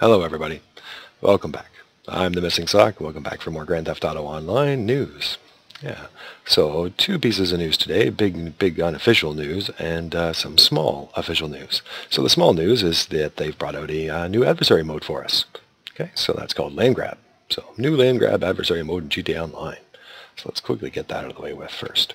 Hello everybody, welcome back. I'm the Missing Sock. Welcome back for more Grand Theft Auto Online news. Yeah, so two pieces of news today, big unofficial news and some small official news. So the small news is that they've brought out a new adversary mode for us. Okay, so that's called land grab. So new land grab adversary mode in GTA Online. So let's quickly get that out of the way with first.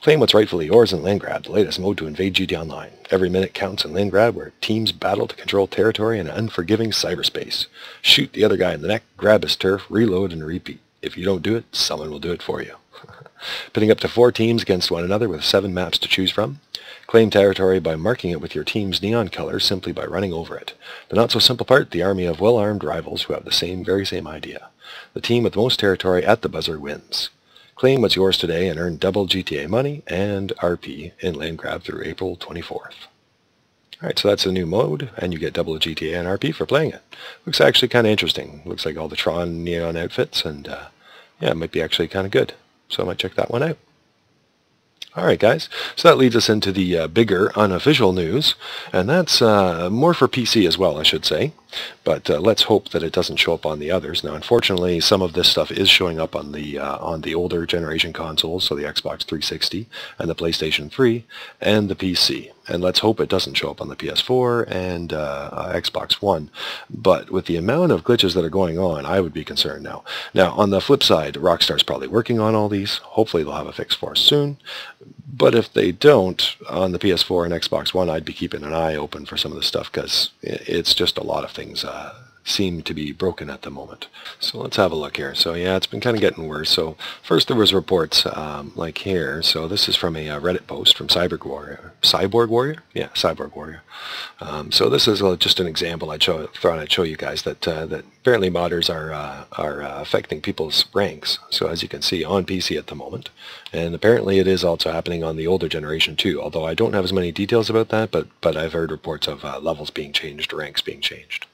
Claim what's rightfully yours in Land Grab, the latest mode to invade GTA Online. Every minute counts in Land Grab, where teams battle to control territory in unforgiving cyberspace. Shoot the other guy in the neck, grab his turf, reload, and repeat. If you don't do it, someone will do it for you. Pitting up to 4 teams against one another with 7 maps to choose from. Claim territory by marking it with your team's neon color simply by running over it. The not-so-simple part, the army of well-armed rivals who have the very same idea. The team with the most territory at the buzzer wins. Claim what's yours today and earn double GTA money and RP in Land Grab through April 24th. Alright, so that's a new mode, and you get double GTA and RP for playing it. Looks actually kind of interesting. Looks like all the Tron neon outfits, and yeah, it might be actually kind of good. So I might check that one out. Alright guys, so that leads us into the bigger unofficial news, and that's more for PC as well, I should say. But let's hope that it doesn't show up on the others. Now, unfortunately, some of this stuff is showing up on the older generation consoles, so the Xbox 360 and the PlayStation 3 and the PC. And let's hope it doesn't show up on the PS4 and Xbox One. But with the amount of glitches that are going on, I would be concerned now. Now, on the flip side, Rockstar's probably working on all these. Hopefully, they'll have a fix for us soon. But if they don't, on the PS4 and Xbox One, I'd be keeping an eye open for some of this stuff, because it's just a lot of things seem to be broken at the moment. So let's have a look here. So yeah, it's been kind of getting worse. So first there was reports like here. So this is from a Reddit post from Cyborg Warrior? Yeah, Cyborg Warrior. So this is just an example thought I'd show you guys that apparently modders are affecting people's ranks. So as you can see on PC at the moment. And apparently it is also happening on the older generation too, although I don't have as many details about that, but I've heard reports of levels being changed, ranks being changed.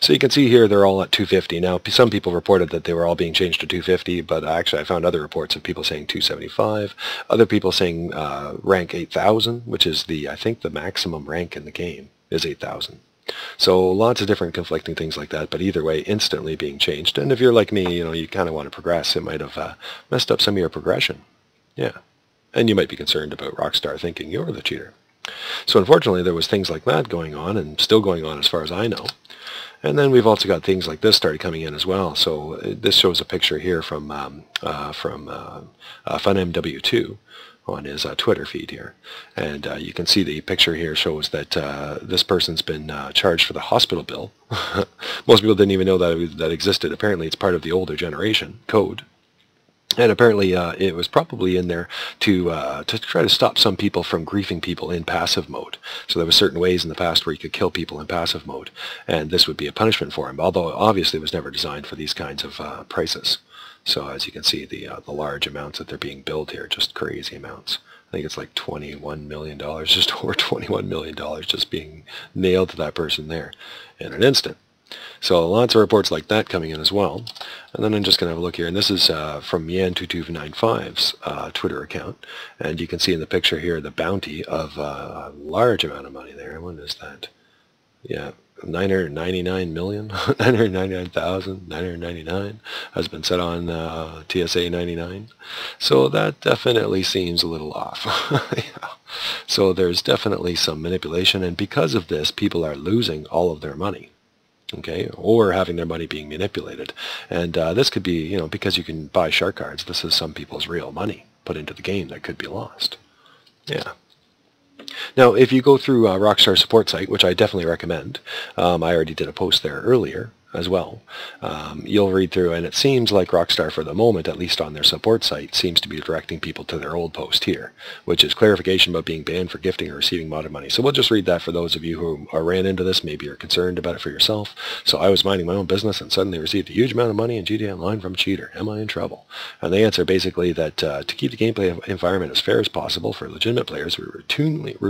So you can see here they're all at 250. Now some people reported that they were all being changed to 250, but actually I found other reports of people saying 275, other people saying rank 8,000, which is I think the maximum rank in the game is 8,000. So lots of different conflicting things like that, but either way, instantly being changed. And if you're like me, you kind of want to progress, it might have messed up some of your progression. Yeah. And you might be concerned about Rockstar thinking you're the cheater. So unfortunately, there was things like that going on, and still going on as far as I know. And then we've also got things like this started coming in as well. So this shows a picture here from FunMW2 on his Twitter feed here. And you can see the picture here shows that this person's been charged for the hospital bill. Most people didn't even know that existed. Apparently it's part of the older generation code. And apparently it was probably in there to try to stop some people from griefing people in passive mode. So there were certain ways in the past where you could kill people in passive mode, and this would be a punishment for him, although obviously it was never designed for these kinds of prices. So as you can see, the large amounts that they're being billed here, just crazy amounts. I think it's like $21 million, just over $21 million just being nailed to that person there in an instant. So lots of reports like that coming in as well. And then I'm just going to have a look here. And this is from Yan2295's Twitter account. And you can see in the picture here the bounty of a large amount of money there. What is that? Yeah, 999 million, 999,999 has been set on TSA 99. So that definitely seems a little off. Yeah. So there's definitely some manipulation. And because of this, people are losing all of their money. Okay, or having their money being manipulated. And this could be, because you can buy shark cards, this is some people's real money put into the game that could be lost. Yeah. Now, if you go through Rockstar support site, which I definitely recommend, I already did a post there earlier as well, you'll read through, and it seems like Rockstar, for the moment, at least on their support site, seems to be directing people to their old post here, which is clarification about being banned for gifting or receiving modded money. So we'll just read that for those of you who ran into this, maybe you're concerned about it for yourself. So I was minding my own business and suddenly received a huge amount of money in GTA Online from a cheater. Am I in trouble? And they answer basically that to keep the gameplay environment as fair as possible for legitimate players, we routinely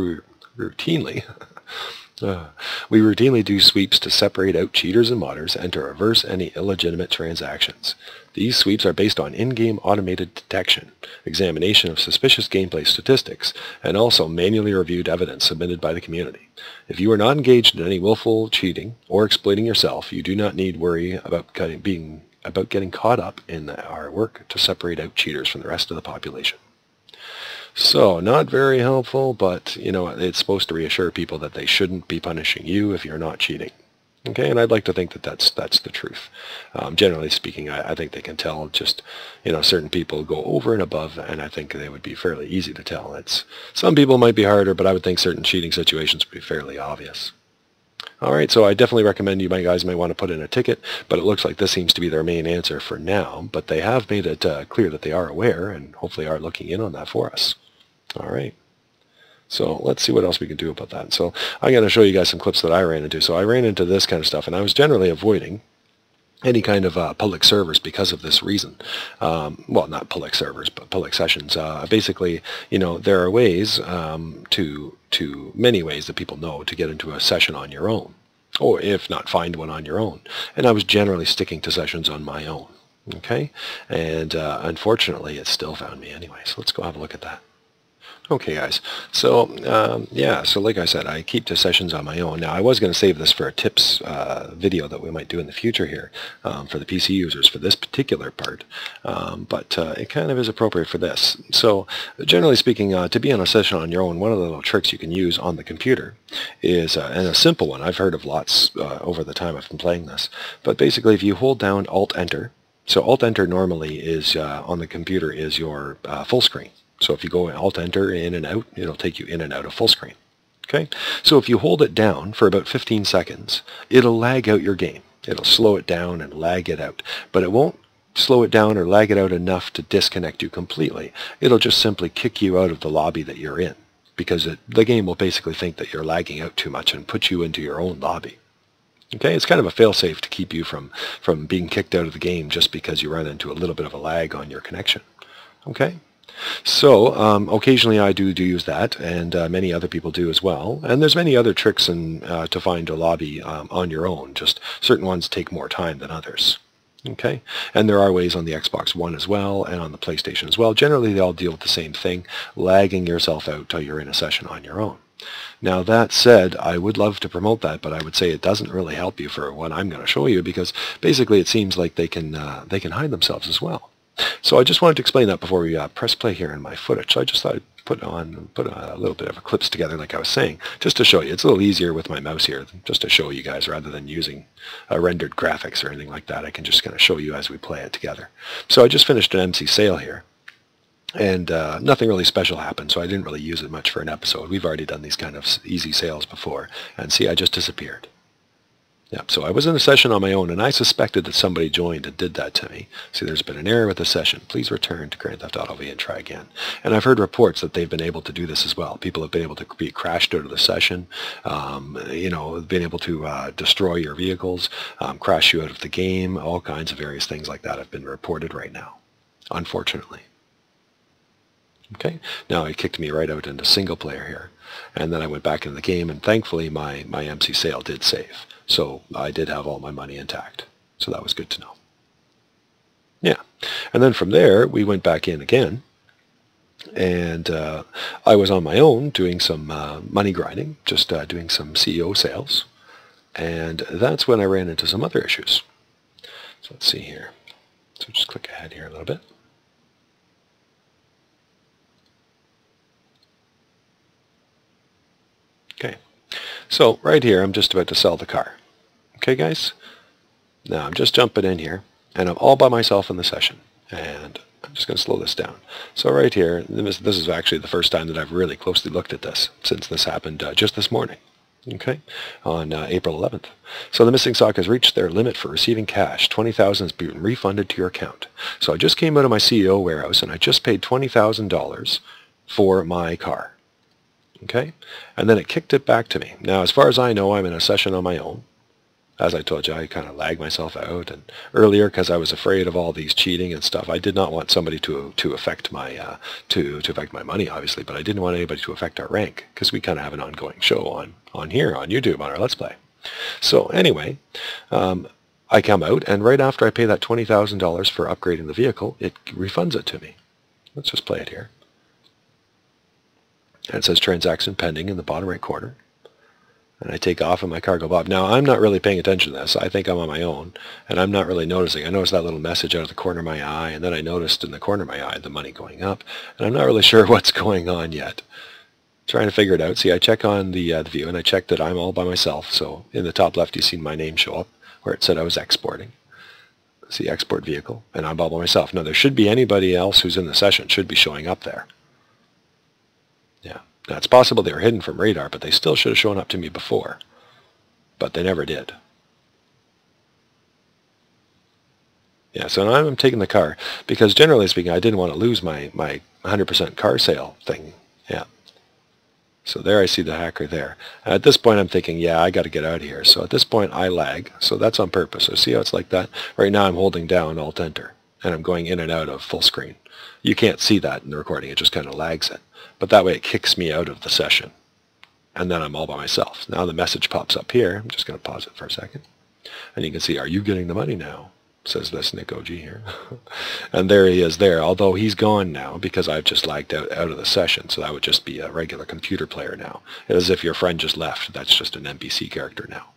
We routinely do sweeps to separate out cheaters and modders and to reverse any illegitimate transactions. These sweeps are based on in-game automated detection, examination of suspicious gameplay statistics, and also manually reviewed evidence submitted by the community. If you are not engaged in any willful cheating or exploiting yourself, you do not need worry about getting caught up in our work to separate out cheaters from the rest of the population. So, not very helpful, but, you know, it's supposed to reassure people that they shouldn't be punishing you if you're not cheating. Okay, and I'd like to think that that's the truth. Generally speaking, I think they can tell just, you know, certain people go over and above, and I think they would be fairly easy to tell. Some people might be harder, but I would think certain cheating situations would be fairly obvious. Alright, so I definitely recommend you guys may want to put in a ticket, but it looks like this seems to be their main answer for now, but they have made it clear that they are aware and hopefully are looking in on that for us. Alright, so let's see what else we can do about that. So I'm going to show you guys some clips that I ran into. So I ran into this kind of stuff, and I was generally avoiding any kind of public servers because of this reason. Well, not public servers, but public sessions. Basically, you know, there are ways, many ways that people know to get into a session on your own, or if not, find one on your own. And I was generally sticking to sessions on my own. Okay, and unfortunately, it still found me anyway. So let's go have a look at that. Okay guys, so yeah, so like I said, I keep the sessions on my own. Now I was going to save this for a tips video that we might do in the future here for the PC users for this particular part, but it kind of is appropriate for this. So generally speaking, to be on a session on your own, one of the little tricks you can use on the computer is, and a simple one, I've heard of lots over the time I've been playing this, but basically if you hold down Alt-Enter, so Alt-Enter normally is, on the computer, is your full screen. So if you go Alt-Enter in and out, it'll take you in and out of full screen. Okay? So if you hold it down for about 15 seconds, it'll lag out your game. It'll slow it down and lag it out. But it won't slow it down or lag it out enough to disconnect you completely. It'll just simply kick you out of the lobby that you're in, because the game will basically think that you're lagging out too much and put you into your own lobby. Okay, it's kind of a fail-safe to keep you from being kicked out of the game just because you run into a little bit of a lag on your connection. Okay? So occasionally I do use that, and many other people do as well. And there's many other tricks to find a lobby on your own. Just certain ones take more time than others. Okay, and there are ways on the Xbox One as well, and on the PlayStation as well. Generally, they all deal with the same thing: lagging yourself out till you're in a session on your own. Now that said, I would love to promote that, but I would say it doesn't really help you for what I'm going to show you, because basically it seems like they can hide themselves as well. So I just wanted to explain that before we press play here in my footage. So I just thought I'd put a little bit of a clips together, like I was saying, just to show you. It's a little easier with my mouse here, just to show you guys, rather than using rendered graphics or anything like that. I can just kind of show you as we play it together. So I just finished an MC sale here, and nothing really special happened, so I didn't really use it much for an episode. We've already done these kind of easy sales before, and see, I just disappeared. Yep, so I was in a session on my own, and I suspected that somebody joined and did that to me. See, there's been an error with the session. Please return to Grand Theft Auto V and try again. And I've heard reports that they've been able to do this as well. People have been able to be crashed out of the session, you know, been able to destroy your vehicles, crash you out of the game. All kinds of various things like that have been reported right now, unfortunately. Okay, now it kicked me right out into single player here. And then I went back into the game, and thankfully my MC sale did save. So I did have all my money intact. So that was good to know. Yeah. And then from there, we went back in again. And I was on my own doing some money grinding, just doing some CEO sales. And that's when I ran into some other issues. So let's see here. So just click ahead here a little bit. Okay. So right here, I'm just about to sell the car. Okay, guys? Now I'm just jumping in here, and I'm all by myself in the session. And I'm just going to slow this down. So right here, this is actually the first time that I've really closely looked at this, since this happened just this morning. Okay, on April 11th. So the missing sock has reached their limit for receiving cash. $20,000 has been refunded to your account. So I just came out of my CEO warehouse, and I just paid $20,000 for my car. Okay, and then it kicked it back to me. Now, as far as I know, I'm in a session on my own, As I told you, I kind of lagged myself out, and earlier because I was afraid of all these cheating and stuff. I did not want somebody to affect my to affect my money, obviously, but I didn't want anybody to affect our rank because we kind of have an ongoing show on here on YouTube on our Let's Play. So anyway, I come out, and right after I pay that $20,000 for upgrading the vehicle, it refunds it to me. Let's just play it here. And it says transaction pending in the bottom right corner. And I take off and my car goes off. Now, I'm not really paying attention to this. I think I'm on my own, and I'm not really noticing. I noticed that little message out of the corner of my eye, and then I noticed in the corner of my eye the money going up, and I'm not really sure what's going on yet. Trying to figure it out. See, I check on the view, and I check that I'm all by myself. So in the top left, you see my name show up where it said I was exporting. See, export vehicle, and I'm all by myself. Now, there should be anybody else who's in the session should be showing up there. Yeah. Now, it's possible they were hidden from radar, but they still should have shown up to me before. But they never did. Yeah, so now I'm taking the car, because generally speaking, I didn't want to lose my 100% car sale thing. Yeah. So there I see the hacker there. And at this point, I'm thinking, yeah, I got to get out of here. So at this point, I lag. So that's on purpose. So see how it's like that? Right now, I'm holding down Alt-Enter, and I'm going in and out of full screen. You can't see that in the recording. It just kind of lags it. But that way it kicks me out of the session. And then I'm all by myself. Now the message pops up here. I'm just going to pause it for a second. And you can see, are you getting the money now? Says this Nick OG here. And there he is there. Although he's gone now because I've just lagged out of the session. So that would just be a regular computer player now. As if your friend just left. That's just an NPC character now.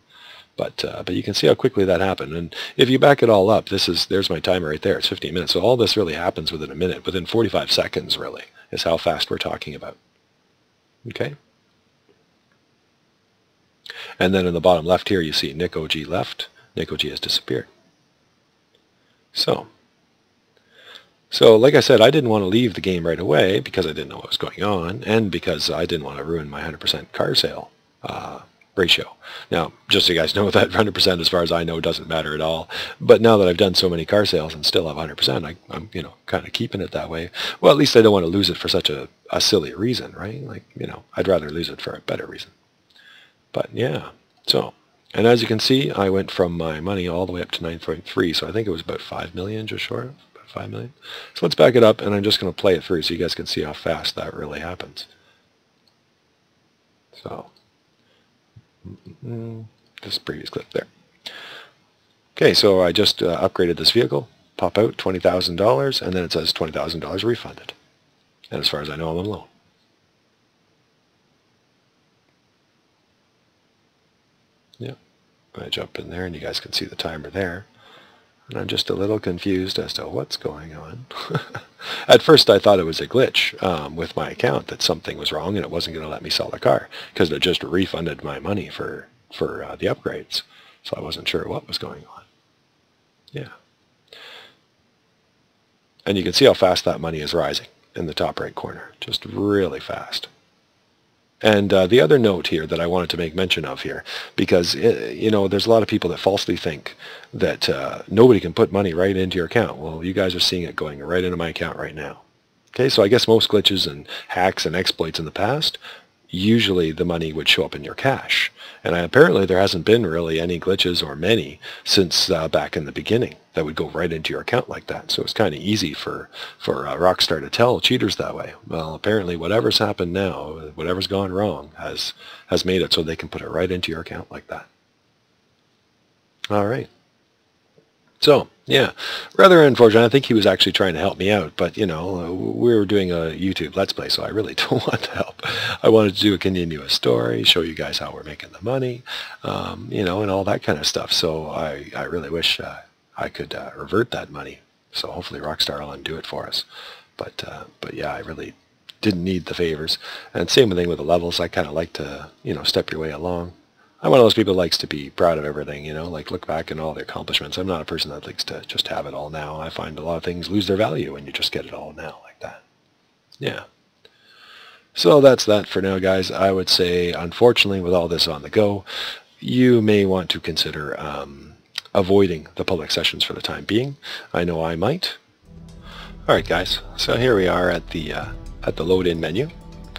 But you can see how quickly that happened. And if you back it all up, there's my timer right there. It's 15 minutes. So all this really happens within a minute. Within 45 seconds, really, is how fast we're talking about. Okay? And then in the bottom left here, you see Nick OG left. Nick OG has disappeared. So like I said, I didn't want to leave the game right away because I didn't know what was going on, and because I didn't want to ruin my 100% car sale ratio. Now, just so you guys know, that 100% as far as I know doesn't matter at all. But now that I've done so many car sales and still have 100%, I'm kind of keeping it that way. Well, at least I don't want to lose it for such a silly reason, right? Like, I'd rather lose it for a better reason. But yeah, so. And as you can see, I went from my money all the way up to 9.3, so I think it was about 5 million, just short of about 5 million. So let's back it up, and I'm just going to play it through so you guys can see how fast that really happens. So, this previous clip there. Okay, so I just upgraded this vehicle, pop out $20,000, and then it says $20,000 refunded. And as far as I know, I'm alone. Yeah, I jump in there and you guys can see the timer there. And I'm just a little confused as to what's going on. At first I thought it was a glitch with my account, that something was wrong and it wasn't going to let me sell the car, because it just refunded my money for the upgrades. So I wasn't sure what was going on. Yeah. And you can see how fast that money is rising in the top right corner. Just really fast. And the other note here that I wanted to make mention of here, because, there's a lot of people that falsely think that nobody can put money right into your account. Well, you guys are seeing it going right into my account right now. Okay, so I guess most glitches and hacks and exploits in the past, usually the money would show up in your cache. And apparently there hasn't been really any glitches or many since back in the beginning that would go right into your account like that. So it's kind of easy for Rockstar to tell cheaters that way. Well, apparently whatever's happened now, whatever's gone wrong, has made it so they can put it right into your account like that. All right. So, yeah, rather unfortunate. I think he was actually trying to help me out, but, we were doing a YouTube Let's Play, so I really don't want the help. I wanted to do a continuous story, show you guys how we're making the money, and all that kind of stuff. So I really wish I could revert that money. So hopefully Rockstar will undo it for us. But yeah, I really didn't need the favors. And same thing with the levels. I kind of like to, step your way along. I'm one of those people that likes to be proud of everything, like look back and all the accomplishments. I'm not a person that likes to just have it all now. I find a lot of things lose their value when you just get it all now like that. Yeah. So that's that for now, guys. I would say, unfortunately, with all this on the go, you may want to consider avoiding the public sessions for the time being. I know I might. All right, guys. So here we are at the load-in menu.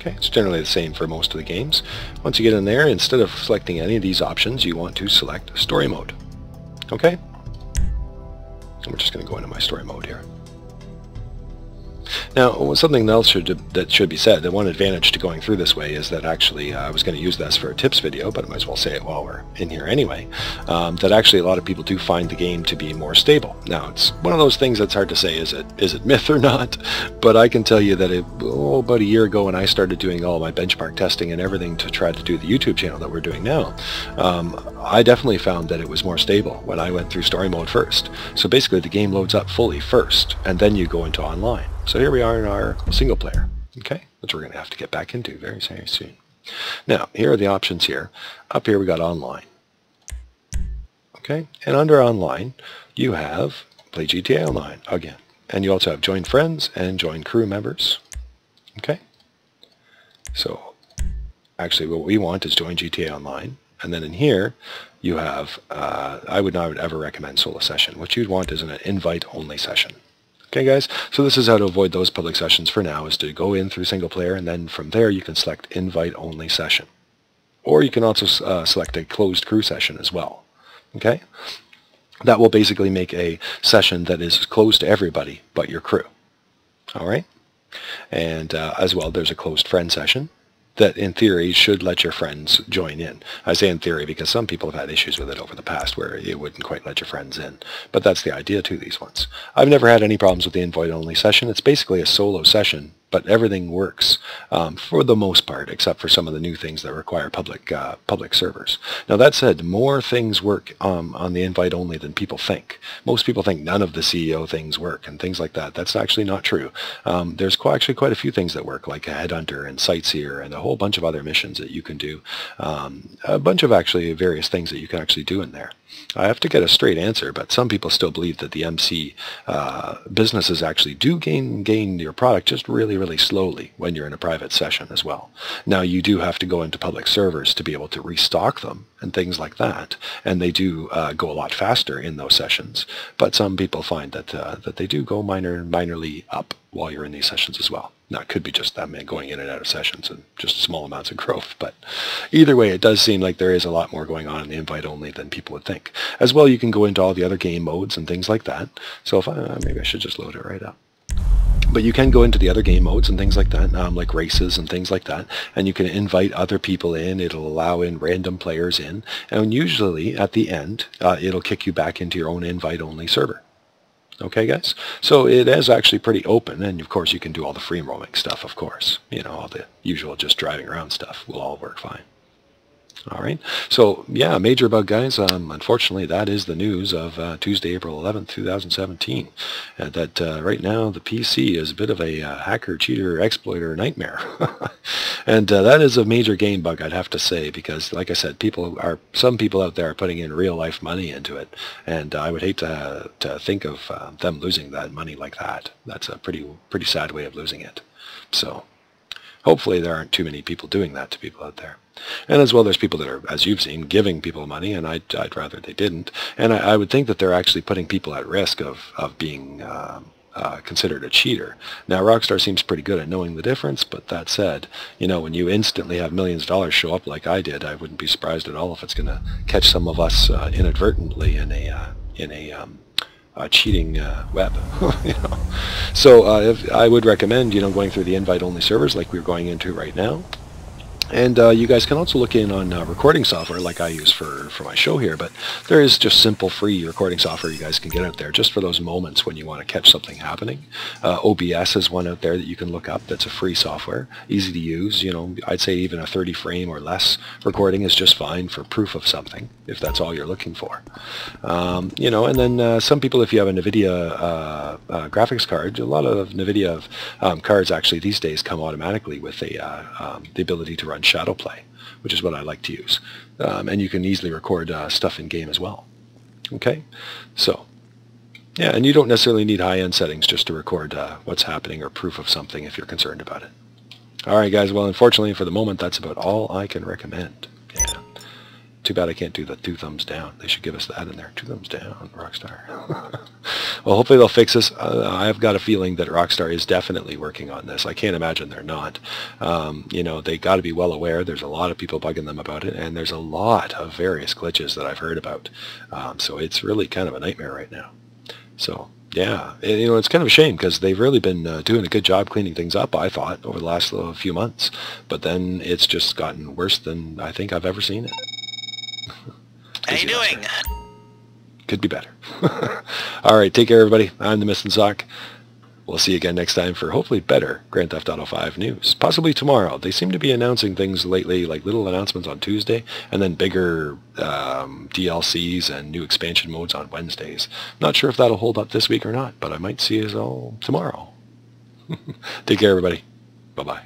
Okay, it's generally the same for most of the games. Once you get in there, instead of selecting any of these options, you want to select Story Mode. Okay? I'm just going to go into my Story Mode here. Now, something else that should be said, the one advantage to going through this way is that actually I was going to use this for a tips video, but I might as well say it while we're in here anyway, that actually a lot of people do find the game to be more stable. Now, it's one of those things that's hard to say, is it myth or not, but I can tell you that about a year ago when I started doing all my benchmark testing and everything to try to do the YouTube channel that we're doing now, I definitely found that it was more stable when I went through Story Mode first. So basically the game loads up fully first, and then you go into online. So here we are in our single player, okay, which we're going to have to get back into very, very soon. Now, here are the options here. Up here we got online, okay, and under online you have play GTA Online again, and you also have join friends and join crew members, okay. So actually what we want is join GTA Online, and then in here you have, I would not ever recommend solo session. What you'd want is an invite only session. Okay guys, so this is how to avoid those public sessions for now, is to go in through single player, and then from there you can select invite only session. Or you can also select a closed crew session as well. Okay? That will basically make a session that is closed to everybody but your crew. Alright? And as well, there's a closed friend session that in theory should let your friends join in. I say in theory because some people have had issues with it over the past where it wouldn't quite let your friends in. But that's the idea to these ones. I've never had any problems with the invite-only session. It's basically a solo session, but everything works for the most part, except for some of the new things that require public servers. Now that said, more things work on the invite-only than people think. Most people think none of the CEO things work and things like that. That's actually not true. There's actually quite a few things that work, like a Headhunter and Sightseer and a whole bunch of other missions that you can do. A bunch of actually various things that you can actually do in there. I have to get a straight answer, but some people still believe that the MC businesses actually do gain your product just really slowly when you're in a private session as well. Now you do have to go into public servers to be able to restock them and things like that, and they do go a lot faster in those sessions, but some people find that that they do go minorly up while you're in these sessions as well. Now, it could be just them going in and out of sessions and just small amounts of growth, but either way, it does seem like there is a lot more going on in the invite only than people would think. As well, you can go into all the other game modes and things like that. So if maybe I should just load it right up. But you can go into the other game modes and things like that, like races and things like that, and you can invite other people in. It'll allow in random players in, and usually at the end, it'll kick you back into your own invite-only server. Okay, guys? So it is actually pretty open, and of course you can do all the free roaming stuff, of course. You know, all the usual just driving around stuff will all work fine. All right, so yeah, major bug, guys. Unfortunately, that is the news of Tuesday, April 11th, 2017. That right now the PC is a bit of a hacker, cheater, exploiter nightmare. And that is a major game bug, I'd have to say, because like I said, some people out there are putting in real life money into it, and I would hate to think of them losing that money like that. That's a pretty sad way of losing it. So hopefully there aren't too many people doing that to people out there. And as well, there's people that are, as you've seen, giving people money, and I'd rather they didn't. And I would think that they're actually putting people at risk of being considered a cheater. Now, Rockstar seems pretty good at knowing the difference, but that said, you know, when you instantly have millions of dollars show up like I did, I wouldn't be surprised at all if it's going to catch some of us inadvertently in a cheating web. You know. So I would recommend, you know, going through the invite-only servers like we're going into right now. And you guys can also look in on recording software like I use for my show here, but there is just simple free recording software you guys can get out there just for those moments when you want to catch something happening. OBS is one out there that you can look up that's a free software, easy to use. You know, I'd say even a 30 frame or less recording is just fine for proof of something, if that's all you're looking for. You know, and then some people, if you have a NVIDIA graphics card, a lot of NVIDIA cards actually these days come automatically with the ability to run shadow play, which is what I like to use, and you can easily record stuff in game as well. Okay, so yeah, and you don't necessarily need high-end settings just to record what's happening or proof of something if you're concerned about it. Alright guys, well unfortunately for the moment that's about all I can recommend. Yeah. Too bad I can't do the 2 thumbs down. They should give us that in there. 2 thumbs down, Rockstar. Well, hopefully they'll fix this. I've got a feeling that Rockstar is definitely working on this. I can't imagine they're not. You know, they got to be well aware. There's a lot of people bugging them about it, and there's a lot of various glitches that I've heard about. So it's really kind of a nightmare right now. So, yeah, you know, it's kind of a shame because they've really been doing a good job cleaning things up, I thought, over the last few months. But then it's just gotten worse than I think I've ever seen it. How you doing? Could be better. All right, take care, everybody. I'm the Missing Sock. We'll see you again next time for hopefully better Grand Theft Auto 5 news. Possibly tomorrow. They seem to be announcing things lately, like little announcements on Tuesday, and then bigger DLCs and new expansion modes on Wednesdays. Not sure if that'll hold up this week or not, but I might see us all tomorrow. Take care, everybody. Bye-bye.